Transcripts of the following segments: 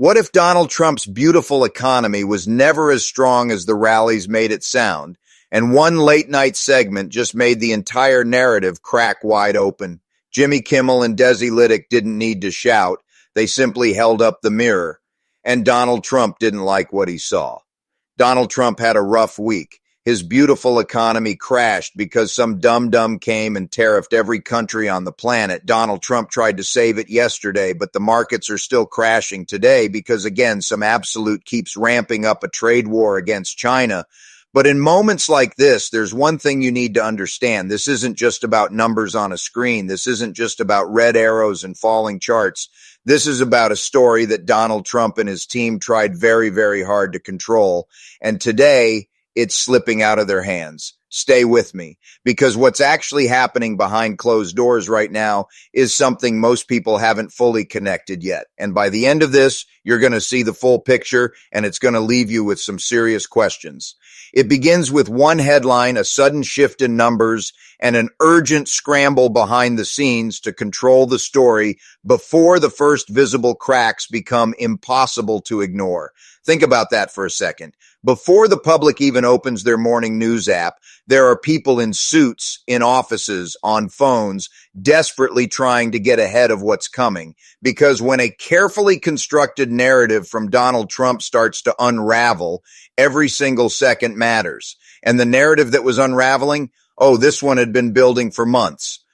What if Donald Trump's beautiful economy was never as strong as the rallies made it sound, and one late-night segment just made the entire narrative crack wide open? Jimmy Kimmel and Desi Lydic didn't need to shout. They simply held up the mirror. And Donald Trump didn't like what he saw. Donald Trump had a rough week. His beautiful economy crashed because some dum-dum came and tariffed every country on the planet. Donald Trump tried to save it yesterday, but the markets are still crashing today because, again, some absolute keeps ramping up a trade war against China. But in moments like this, there's one thing you need to understand. This isn't just about numbers on a screen. This isn't just about red arrows and falling charts. This is about a story that Donald Trump and his team tried very, very hard to control. And today, it's slipping out of their hands. Stay with me, because what's actually happening behind closed doors right now is something most people haven't fully connected yet. And by the end of this, you're going to see the full picture, and it's going to leave you with some serious questions. It begins with one headline, a sudden shift in numbers, and an urgent scramble behind the scenes to control the story before the first visible cracks become impossible to ignore. Think about that for a second. Before the public even opens their morning news app, there are people in suits, in offices, on phones, desperately trying to get ahead of what's coming. Because when a carefully constructed narrative from Donald Trump starts to unravel, every single second matters. And the narrative that was unraveling, this one had been building for months,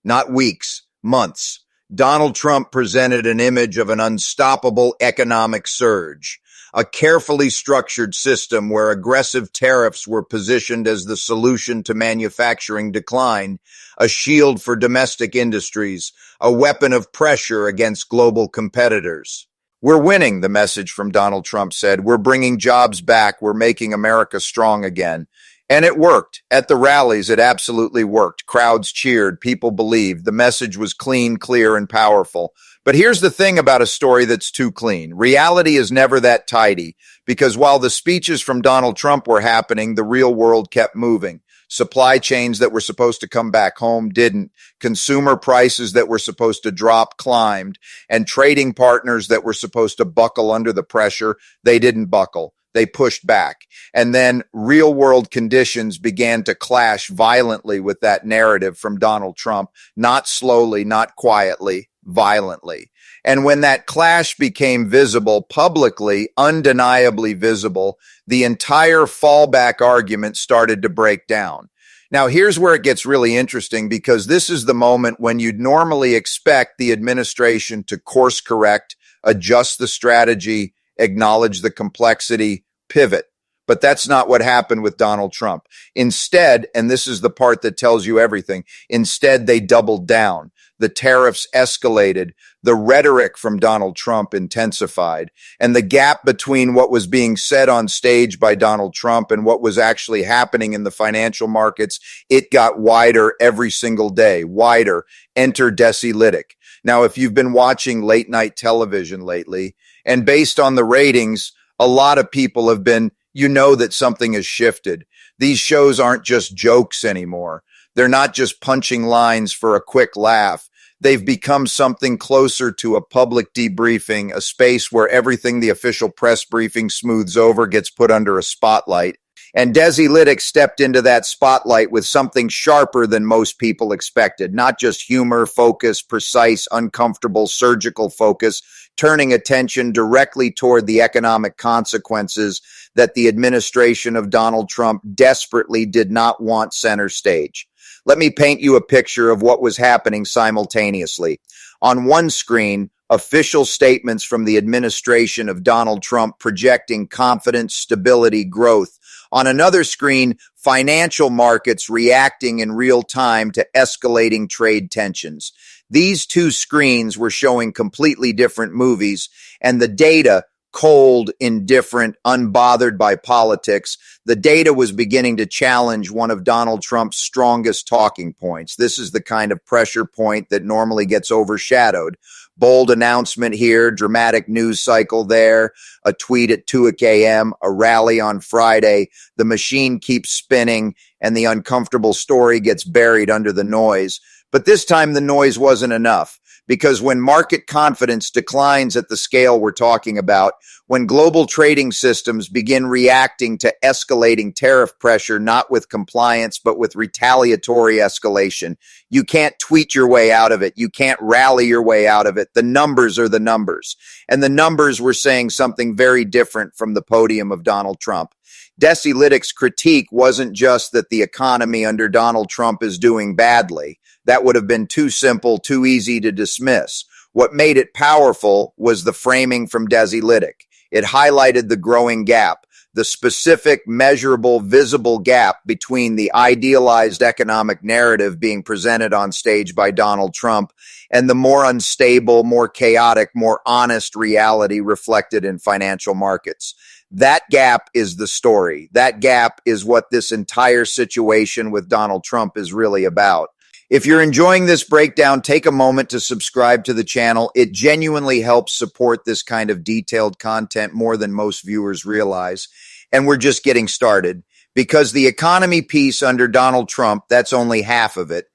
not weeks, months. Donald Trump presented an image of an unstoppable economic surge, a carefully structured system where aggressive tariffs were positioned as the solution to manufacturing decline, a shield for domestic industries, a weapon of pressure against global competitors. We're winning, the message from Donald Trump said. We're bringing jobs back. We're making America strong again. And it worked. At the rallies, it absolutely worked. Crowds cheered. People believed. The message was clean, clear, and powerful. But here's the thing about a story that's too clean. Reality is never that tidy, because while the speeches from Donald Trump were happening, the real world kept moving. Supply chains that were supposed to come back home didn't. Consumer prices that were supposed to drop climbed. And trading partners that were supposed to buckle under the pressure, they didn't buckle. They pushed back. And then real world conditions began to clash violently with that narrative from Donald Trump, not slowly, not quietly, violently. And when that clash became visible publicly, undeniably visible, the entire fallback argument started to break down. Now, here's where it gets really interesting, because this is the moment when you'd normally expect the administration to course correct, adjust the strategy, acknowledge the complexity, pivot. But that's not what happened with Donald Trump. Instead, and this is the part that tells you everything, instead they doubled down. The tariffs escalated. The rhetoric from Donald Trump intensified. And the gap between what was being said on stage by Donald Trump and what was actually happening in the financial markets, it got wider every single day. Wider. Enter Desi Lydic. Now, if you've been watching late night television lately, and based on the ratings, a lot of people have been, that something has shifted. These shows aren't just jokes anymore. They're not just punching lines for a quick laugh. They've become something closer to a public debriefing, a space where everything the official press briefing smooths over gets put under a spotlight. And Desi Lydic stepped into that spotlight with something sharper than most people expected. Not just humor, focus, precise, uncomfortable, surgical focus, turning attention directly toward the economic consequences that the administration of Donald Trump desperately did not want center stage. Let me paint you a picture of what was happening simultaneously. On one screen, official statements from the administration of Donald Trump projecting confidence, stability, growth. On another screen, financial markets reacting in real time to escalating trade tensions. These two screens were showing completely different movies, and the data, cold, indifferent, unbothered by politics, the data was beginning to challenge one of Donald Trump's strongest talking points. This is the kind of pressure point that normally gets overshadowed. Bold announcement here, dramatic news cycle there, a tweet at 2 a.m., a rally on Friday. The machine keeps spinning, and the uncomfortable story gets buried under the noise. But this time the noise wasn't enough, Because when market confidence declines at the scale we're talking about, when global trading systems begin reacting to escalating tariff pressure, not with compliance, but with retaliatory escalation, you can't tweet your way out of it. You can't rally your way out of it. The numbers are the numbers. And the numbers were saying something very different from the podium of Donald Trump. Desi Lydic's critique wasn't just that the economy under Donald Trump is doing badly. That would have been too simple, too easy to dismiss. What made it powerful was the framing from Desi Lydic. It highlighted the growing gap, the specific, measurable, visible gap between the idealized economic narrative being presented on stage by Donald Trump and the more unstable, more chaotic, more honest reality reflected in financial markets. That gap is the story. That gap is what this entire situation with Donald Trump is really about. If you're enjoying this breakdown, take a moment to subscribe to the channel. It genuinely helps support this kind of detailed content more than most viewers realize. And we're just getting started because the economy piece under Donald Trump, that's only half of it.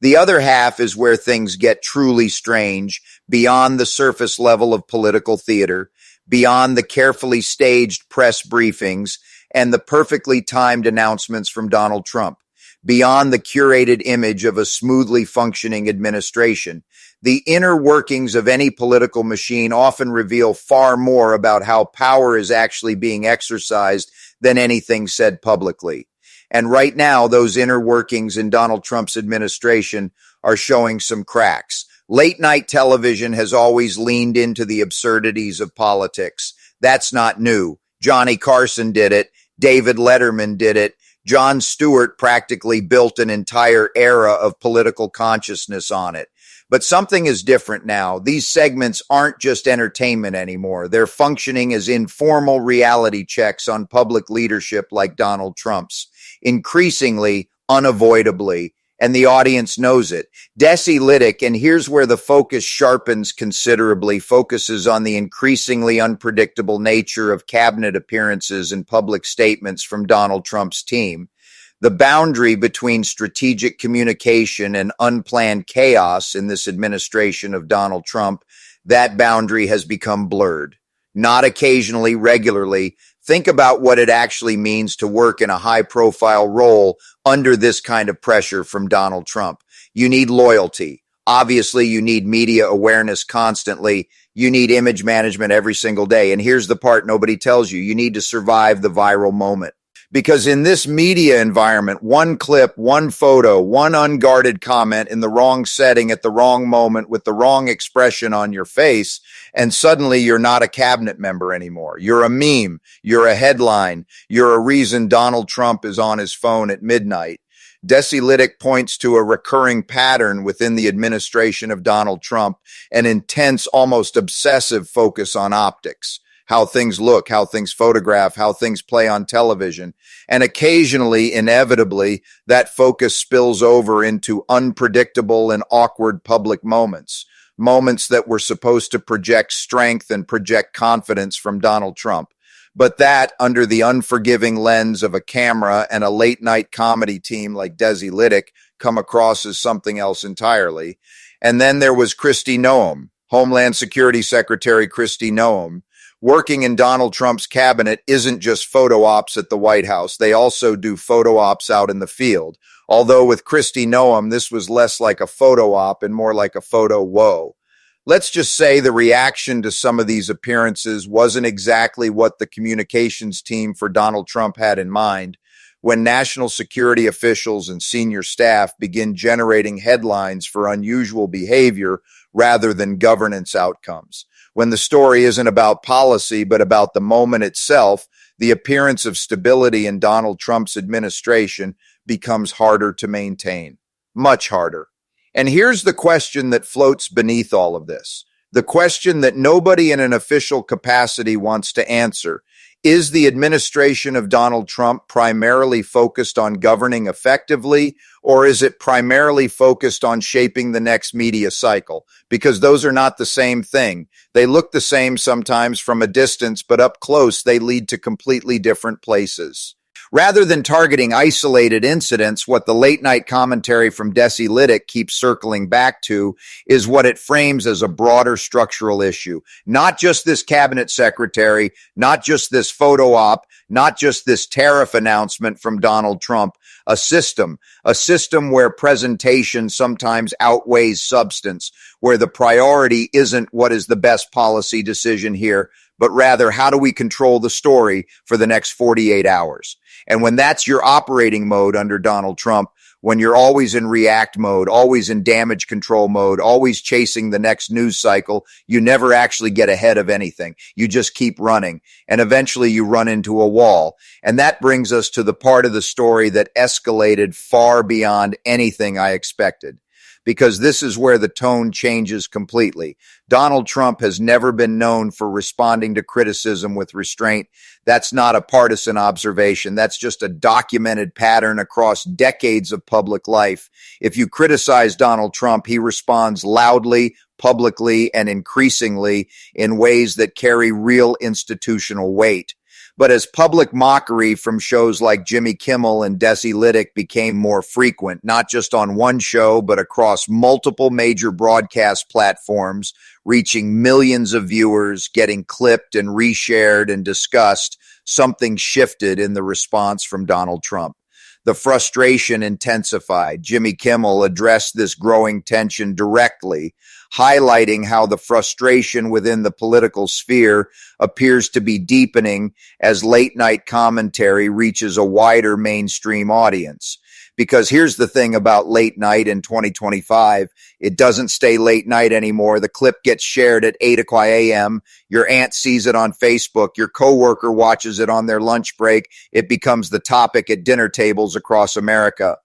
The other half is where things get truly strange, beyond the surface level of political theater, beyond the carefully staged press briefings and the perfectly timed announcements from Donald Trump. Beyond the curated image of a smoothly functioning administration. The inner workings of any political machine often reveal far more about how power is actually being exercised than anything said publicly. And right now, those inner workings in Donald Trump's administration are showing some cracks. Late night television has always leaned into the absurdities of politics. That's not new. Johnny Carson did it. David Letterman did it. Jon Stewart practically built an entire era of political consciousness on it. But something is different now. These segments aren't just entertainment anymore. They're functioning as informal reality checks on public leadership like Donald Trump's. Increasingly, unavoidably, and the audience knows it. Desi Lydic, and here's where the focus sharpens considerably, focuses on the increasingly unpredictable nature of cabinet appearances and public statements from Donald Trump's team. The boundary between strategic communication and unplanned chaos in this administration of Donald Trump, that boundary has become blurred. Not occasionally, regularly. Think about what it actually means to work in a high-profile role under this kind of pressure from Donald Trump. You need loyalty. Obviously, you need media awareness constantly. You need image management every single day. And here's the part nobody tells you. You need to survive the viral moment. Because in this media environment, one clip, one photo, one unguarded comment in the wrong setting at the wrong moment with the wrong expression on your face, and suddenly you're not a cabinet member anymore. You're a meme. You're a headline. You're a reason Donald Trump is on his phone at midnight. Desi Lydic points to a recurring pattern within the administration of Donald Trump, an intense, almost obsessive focus on optics. How things look, how things photograph, how things play on television. And occasionally, inevitably, that focus spills over into unpredictable and awkward public moments. Moments that were supposed to project strength and project confidence from Donald Trump. But that, under the unforgiving lens of a camera and a late-night comedy team like Desi Lydic, come across as something else entirely. And then there was Kristi Noem, Homeland Security Secretary Kristi Noem. Working in Donald Trump's cabinet isn't just photo ops at the White House. They also do photo ops out in the field. Although with Kristi Noem, this was less like a photo op and more like a photo woe. Let's just say the reaction to some of these appearances wasn't exactly what the communications team for Donald Trump had in mind when national security officials and senior staff begin generating headlines for unusual behavior rather than governance outcomes. When the story isn't about policy, but about the moment itself, the appearance of stability in Donald Trump's administration becomes harder to maintain. Much harder. And here's the question that floats beneath all of this. The question that nobody in an official capacity wants to answer. Is the administration of Donald Trump primarily focused on governing effectively, or is it primarily focused on shaping the next media cycle? Because those are not the same thing. They look the same sometimes from a distance, but up close, they lead to completely different places. Rather than targeting isolated incidents, what the late night commentary from Desi Lydic keeps circling back to is what it frames as a broader structural issue. Not just this cabinet secretary, not just this photo op, not just this tariff announcement from Donald Trump, a system where presentation sometimes outweighs substance, where the priority isn't what is the best policy decision here, but rather how do we control the story for the next 48 hours? And when that's your operating mode under Donald Trump, when you're always in react mode, always in damage control mode, always chasing the next news cycle, you never actually get ahead of anything. You just keep running, and eventually you run into a wall. And that brings us to the part of the story that escalated far beyond anything I expected, because this is where the tone changes completely. Donald Trump has never been known for responding to criticism with restraint. That's not a partisan observation. That's just a documented pattern across decades of public life. If you criticize Donald Trump, he responds loudly, publicly, and increasingly in ways that carry real institutional weight. But as public mockery from shows like Jimmy Kimmel and Desi Lydic became more frequent, not just on one show, but across multiple major broadcast platforms, reaching millions of viewers, getting clipped and reshared and discussed, something shifted in the response from Donald Trump. The frustration intensified. Jimmy Kimmel addressed this growing tension directly, highlighting how the frustration within the political sphere appears to be deepening as late night commentary reaches a wider mainstream audience. Because here's the thing about late night in 2025, it doesn't stay late night anymore. The clip gets shared at 8 o'clock a.m. Your aunt sees it on Facebook. Your coworker watches it on their lunch break. It becomes the topic at dinner tables across America.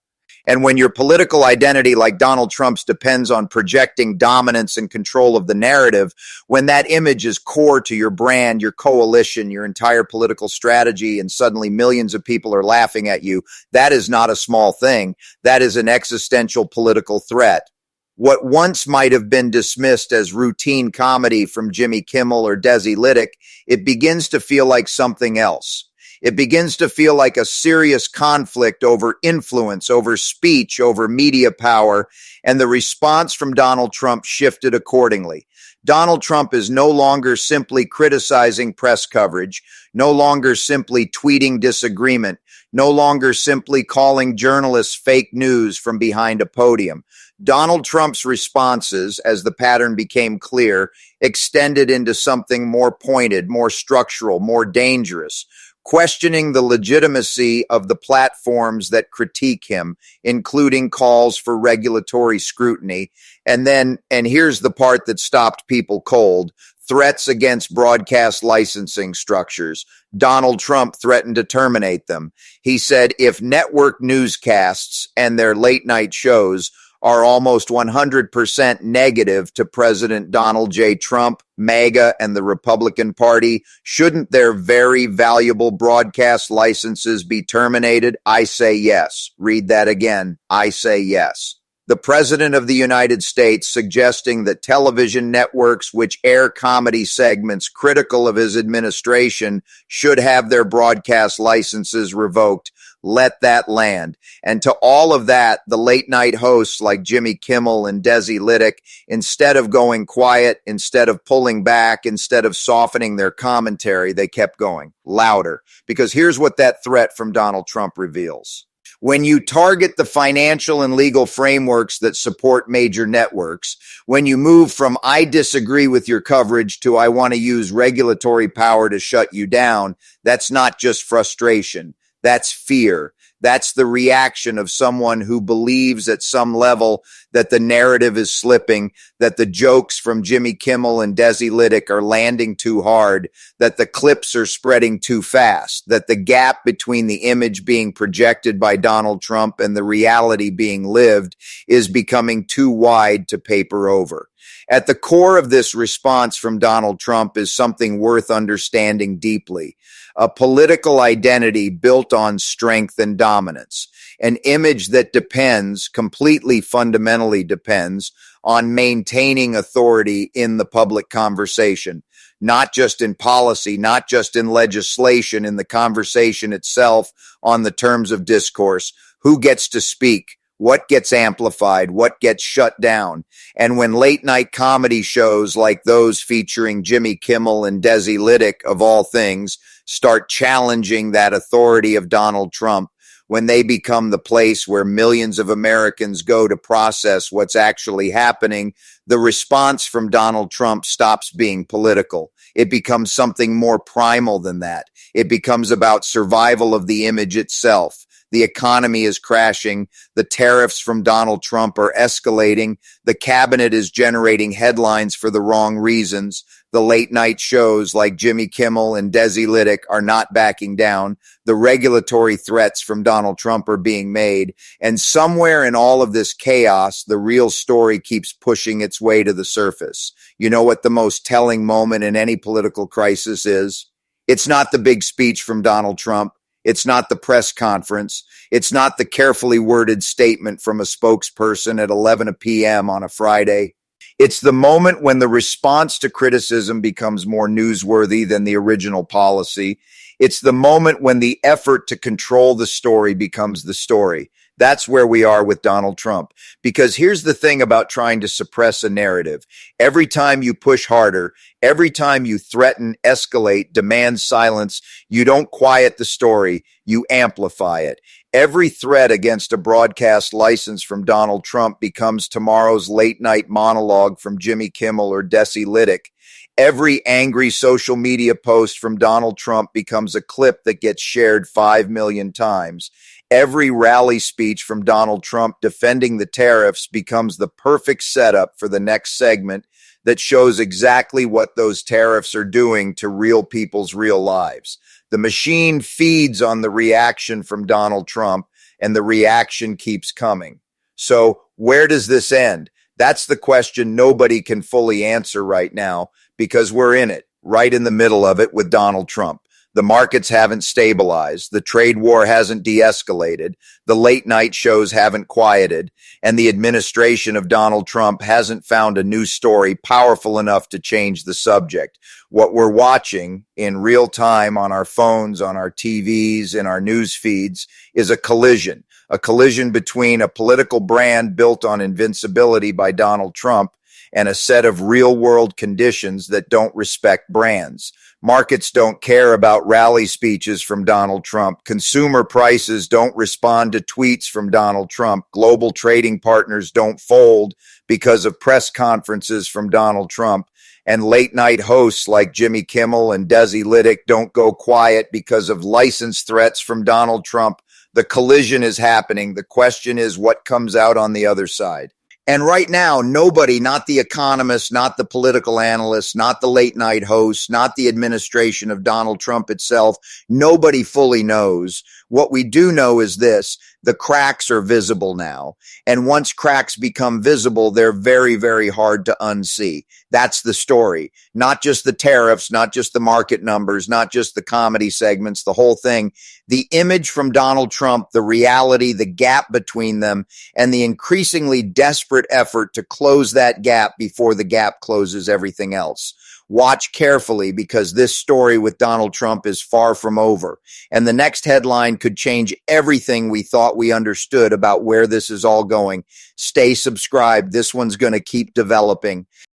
And when your political identity, like Donald Trump's, depends on projecting dominance and control of the narrative, when that image is core to your brand, your coalition, your entire political strategy, and suddenly millions of people are laughing at you, that is not a small thing. That is an existential political threat. What once might have been dismissed as routine comedy from Jimmy Kimmel or Desi Lydic, it begins to feel like something else. It begins to feel like a serious conflict over influence, over speech, over media power, and the response from Donald Trump shifted accordingly. Donald Trump is no longer simply criticizing press coverage, no longer simply tweeting disagreement, no longer simply calling journalists fake news from behind a podium. Donald Trump's responses, as the pattern became clear, extended into something more pointed, more structural, more dangerous, questioning the legitimacy of the platforms that critique him, including calls for regulatory scrutiny. And here's the part that stopped people cold, threats against broadcast licensing structures. Donald Trump threatened to terminate them. He said if network newscasts and their late night shows are almost 100% negative to President Donald J. Trump, MAGA, and the Republican Party, shouldn't their very valuable broadcast licenses be terminated? I say yes. Read that again. I say yes. The President of the United States suggesting that television networks which air comedy segments critical of his administration should have their broadcast licenses revoked. Let that land. And to all of that, the late night hosts like Jimmy Kimmel and Desi Lydic, instead of going quiet, instead of pulling back, instead of softening their commentary, they kept going louder. Because here's what that threat from Donald Trump reveals. When you target the financial and legal frameworks that support major networks, when you move from I disagree with your coverage to I want to use regulatory power to shut you down, that's not just frustration. That's fear. That's the reaction of someone who believes at some level that the narrative is slipping, that the jokes from Jimmy Kimmel and Desi Lydic are landing too hard, that the clips are spreading too fast, that the gap between the image being projected by Donald Trump and the reality being lived is becoming too wide to paper over. At the core of this response from Donald Trump is something worth understanding deeply. A political identity built on strength and dominance, an image that completely fundamentally depends on maintaining authority in the public conversation. not just in policy, not just in legislation, in the conversation itself, on the terms of discourse. Who gets to speak? What gets amplified? What gets shut down? And when late night comedy shows like those featuring Jimmy Kimmel and Desi Lydic, of all things, start challenging that authority of Donald Trump, when they become the place where millions of Americans go to process what's actually happening, the response from Donald Trump stops being political. It becomes something more primal than that. It becomes about survival of the image itself. The economy is crashing. The tariffs from Donald Trump are escalating. The cabinet is generating headlines for the wrong reasons. The late night shows like Jimmy Kimmel and Desi Lydic are not backing down. The regulatory threats from Donald Trump are being made. And somewhere in all of this chaos, the real story keeps pushing its way to the surface. You know what the most telling moment in any political crisis is? It's not the big speech from Donald Trump. It's not the press conference. It's not the carefully worded statement from a spokesperson at 11 p.m. on a Friday. It's the moment when the response to criticism becomes more newsworthy than the original policy. It's the moment when the effort to control the story becomes the story. That's where we are with Donald Trump. Because here's the thing about trying to suppress a narrative. Every time you push harder, every time you threaten, escalate, demand silence, you don't quiet the story, you amplify it. Every threat against a broadcast license from Donald Trump becomes tomorrow's late night monologue from Jimmy Kimmel or Desi Lydic. Every angry social media post from Donald Trump becomes a clip that gets shared 5 million times. Every rally speech from Donald Trump defending the tariffs becomes the perfect setup for the next segment that shows exactly what those tariffs are doing to real people's real lives. The machine feeds on the reaction from Donald Trump, and the reaction keeps coming. So where does this end? That's the question nobody can fully answer right now, because we're in it, right in the middle of it with Donald Trump. The markets haven't stabilized. The trade war hasn't de-escalated. The late night shows haven't quieted. And the administration of Donald Trump hasn't found a new story powerful enough to change the subject. What we're watching in real time on our phones, on our TVs, in our news feeds is a collision between a political brand built on invincibility by Donald Trump and a set of real-world conditions that don't respect brands. Markets don't care about rally speeches from Donald Trump. Consumer prices don't respond to tweets from Donald Trump. Global trading partners don't fold because of press conferences from Donald Trump. And late-night hosts like Jimmy Kimmel and Desi Lydic don't go quiet because of license threats from Donald Trump. The collision is happening. The question is what comes out on the other side. And right now, nobody, not the economists, not the political analysts, not the late night hosts, not the administration of Donald Trump itself, nobody fully knows. What we do know is this: the cracks are visible now. And once cracks become visible, they're very, very hard to unsee. That's the story. Not just the tariffs, not just the market numbers, not just the comedy segments, the whole thing. The image from Donald Trump, the reality, the gap between them, and the increasingly desperate effort to close that gap before the gap closes everything else. Watch carefully, because this story with Donald Trump is far from over. And the next headline could change everything we thought we understood about where this is all going. Stay subscribed. This one's going to keep developing.